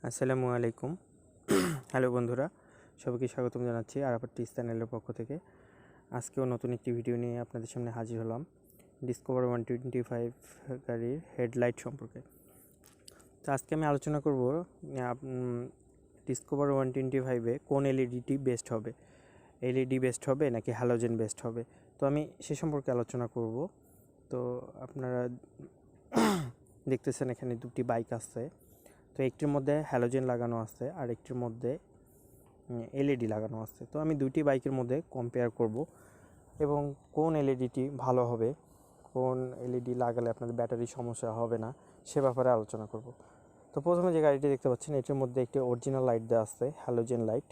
আসসালামু আলাইকুম। হ্যালো বন্ধুরা, সবাইকে স্বাগতম জানাচ্ছি আরাপাট্টি চ্যানেলের পক্ষ থেকে। আজকেও নতুন একটি ভিডিও নিয়ে আপনাদের সামনে হাজির হলাম ডিসকভার 125 গাড়ির হেডলাইট সম্পর্কে। তো আজকে আমি আলোচনা করব ডিসকভার 125-এ কোন এলইডিটি বেস্ট হবে, এলইডি বেস্ট হবে নাকি হ্যালোজেন বেস্ট হবে। তো আমি সে সম্পর্কে আলোচনা করব। তো আপনারা দেখতেছেন এখানে দুটি বাইক আছে। তো একটির মধ্যে হ্যালোজেন লাগানো আছে আর একটির মধ্যে এলইডি লাগানো আছে। তো আমি দুটি বাইকের মধ্যে কম্পেয়ার করব এবং কোন এলইডিটি ভালো হবে, কোন এলইডি লাগালে আপনাদের ব্যাটারি সমস্যা হবে না, সে ব্যাপারে আলোচনা করব। তো প্রথমে যে গাড়িটি দেখতে পাচ্ছেন এটির মধ্যে একটি অরিজিনাল লাইট দেওয়া আছে, হ্যালোজেন লাইট।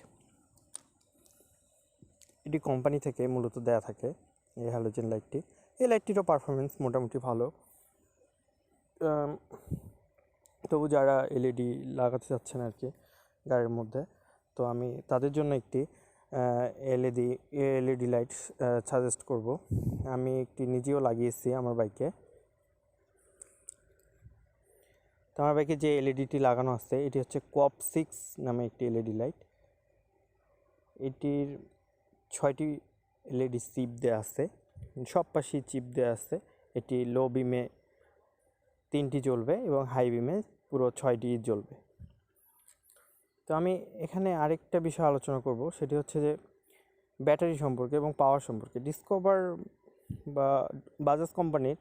এটি কোম্পানি থেকে মূলত দেয়া থাকে এই হ্যালোজেন লাইটটি। এই লাইটটিরও পারফরমেন্স মোটামুটি ভালো। তবু যারা এলইডি লাগাতে চাচ্ছেন আর কি গাড়ির মধ্যে, তো আমি তাদের জন্য একটি এলইডি লাইট সাজেস্ট করব। আমি একটি নিজেও লাগিয়েছি আমার বাইকে। তো আমার বাইকে যে এলইডিটি লাগানো আছে এটি হচ্ছে কপ 6 নামে একটি এলইডি লাইট। এটির 6টি এলইডি চিপ দেওয়া আছে, সব পাশেই চিপ দেওয়া আছে। এটি লো বিমে 3টি জ্বলবে এবং হাই বিমে পুরো 6টি জ্বলবে। তো আমি এখানে আরেকটা বিষয় আলোচনা করব, সেটি হচ্ছে যে ব্যাটারি সম্পর্কে এবং পাওয়ার সম্পর্কে। ডিসকভার বা বাজাজ কোম্পানির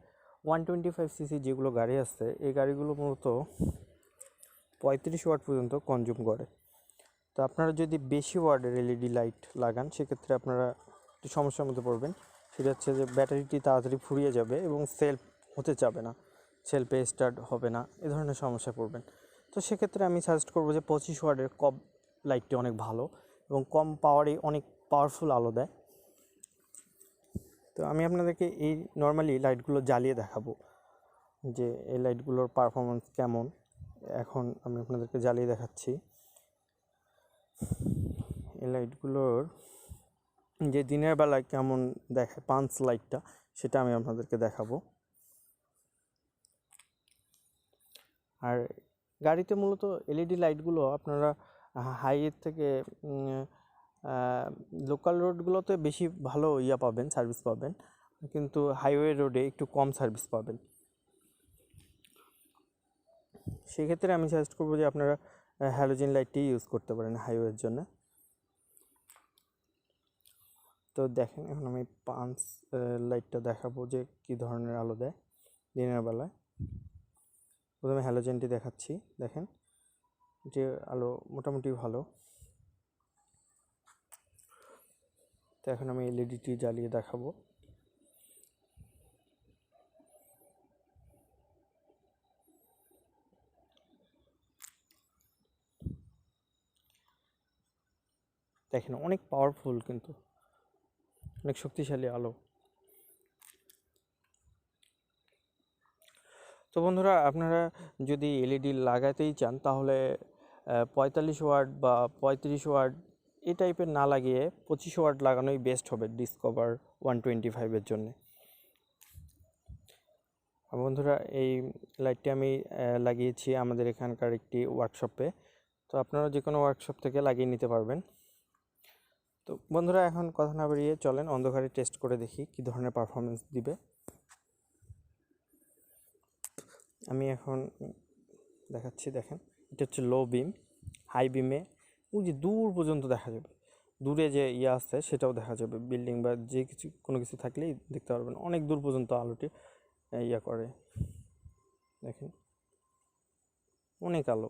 125cc যেগুলো গাড়ি আছে এই গাড়িগুলো মূলত 35 ওয়াট পর্যন্ত কনজিউম করে। তো আপনারা যদি বেশি ওয়াটের এলইডি লাইট লাগান সেক্ষেত্রে আপনারা একটু সমস্যার মধ্যে পড়বেন। সেটা হচ্ছে যে ব্যাটারিটি তাড়াতাড়ি ফুরিয়ে যাবে এবং সেলফ হতে চাবে না, সেলফে স্টার্ট হবে না, এ ধরনের সমস্যায় পড়বেন। তো সেক্ষেত্রে আমি সাজেস্ট করবো যে 25 ওয়াটের কপ লাইটটি অনেক ভালো এবং কম পাওয়ারে অনেক পাওয়ারফুল আলো দেয়। তো আমি আপনাদেরকে এই নর্মালি লাইটগুলো জ্বালিয়ে দেখাবো যে এই লাইটগুলোর পারফরমেন্স কেমন। এখন আমি আপনাদেরকে জ্বালিয়ে দেখাচ্ছি এই লাইটগুলোর যে দিনের বেলায় কেমন দেখে পাঞ্চ লাইটটা, সেটা আমি আপনাদেরকে দেখাবো। আর গাড়িতে মূলত এলইডি লাইটগুলো আপনারা হাইওয়ে থেকে লোকাল রোডগুলোতে বেশি ভালো পাবেন, সার্ভিস পাবেন, কিন্তু হাইওয়ে রোডে একটু কম সার্ভিস পাবেন। সেক্ষেত্রে আমি সাজেস্ট করবো যে আপনারা হ্যালোজেন লাইটটি ইউজ করতে পারেন হাইওয়ের জন্য। তো দেখেন এখন আমি পাঞ্চ লাইটটা দেখাবো যে কী ধরনের আলো দেয় দিনের বেলায়। প্রথমে হ্যালোজেনটি দেখাচ্ছি, দেখেন যে আলো মোটামুটি ভালো। তো এখন আমি এলইডিটি জ্বালিয়ে দেখাবো। দেখেন অনেক পাওয়ারফুল, কিন্তু অনেক শক্তিশালী আলো। তো বন্ধুরা, আপনারা যদি এলইডি লাগাতেই চান তাহলে 45 ওয়াট বা 35 ওয়াট এই টাইপের না লাগিয়ে 25 ওয়াট লাগানোই বেস্ট হবে ডিসকভার 125-এর জন্য। বন্ধুরা, এই লাইটটি আমি লাগিয়েছি আমাদের এখানকার একটি ওয়ার্কশপে। তো আপনারা যে কোনো ওয়ার্কশপ থেকে লাগিয়ে নিতে পারবেন। তো বন্ধুরা, এখন কথা না বাড়িয়ে চলেন অন্ধকারে টেস্ট করে দেখি কী ধরনের পারফরমেন্স দিবে। আমি এখন দেখাচ্ছি, দেখেন এটা হচ্ছে লো বিম। হাই বিমে ওই যে দূর পর্যন্ত দেখা যাবে, দূরে যে আছে সেটাও দেখা যাবে, বিল্ডিং বা যে কিছু কোনো কিছু থাকলেই দেখতে পারবেন, অনেক দূর পর্যন্ত আলোটি করে। দেখেন অনেক আলো।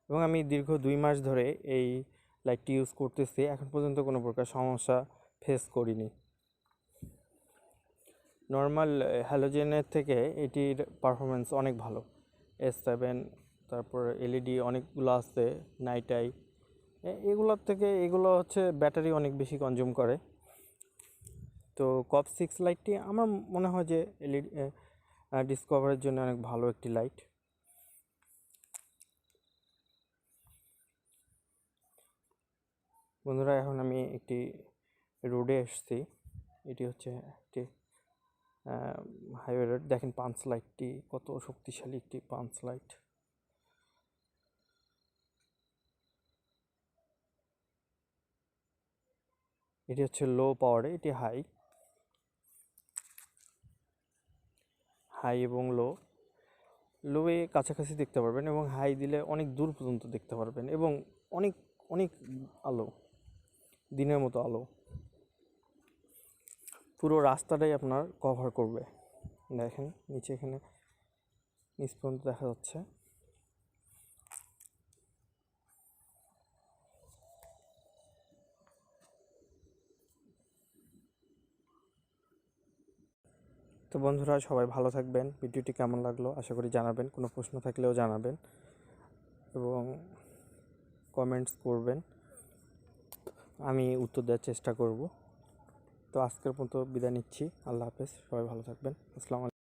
এবং আমি দীর্ঘ 2 মাস ধরে এই লাইটটি ইউজ করতেছি, এখন পর্যন্ত কোনো প্রকার সমস্যা ফেস করিনি। নর্মাল হ্যালোজেনের থেকে এটির পারফরমেন্স অনেক ভালো। S7, তারপর এলইডি অনেকগুলো আছে, নাইট আই, এগুলোর থেকে এগুলো হচ্ছে ব্যাটারি অনেক বেশি কনজিউম করে। তো কপ 6 লাইটটি আমার মনে হয় যে এলইডি ডিসকভারের জন্য অনেক ভালো একটি লাইট। বন্ধুরা, এখন আমি একটি রোডে এসেছি। এটি হচ্ছে একটি হাইওয়ে রোড। দেখেন পাঞ্চ লাইটটি কত শক্তিশালী একটি পাঞ্চ লাইট। এটি হচ্ছে লো পাওয়ারে, এটি হাই এবং লোয়ে কাছাকাছি দেখতে পারবেন এবং হাই দিলে অনেক দূর পর্যন্ত দেখতে পারবেন এবং অনেক অনেক আলো, দিনের মতো আলো পুরো রাস্তাটাই আপনার কভার করবে। দেখেন নিচে এখানে নিচ পর্যন্ত দেখা যাচ্ছে। তো বন্ধুরা সবাই ভালো থাকবেন। ভিডিওটি কেমন লাগলো আশা করি জানাবেন, কোনো প্রশ্ন থাকলেও জানাবেন এবং কমেন্টস করবেন, আমি উত্তর দেওয়ার চেষ্টা করব। তো আজকের মতো বিদায় নিচ্ছি, আল্লাহ হাফেজ, সবাই ভালো থাকবেন, আসসালামু আলাইকুম।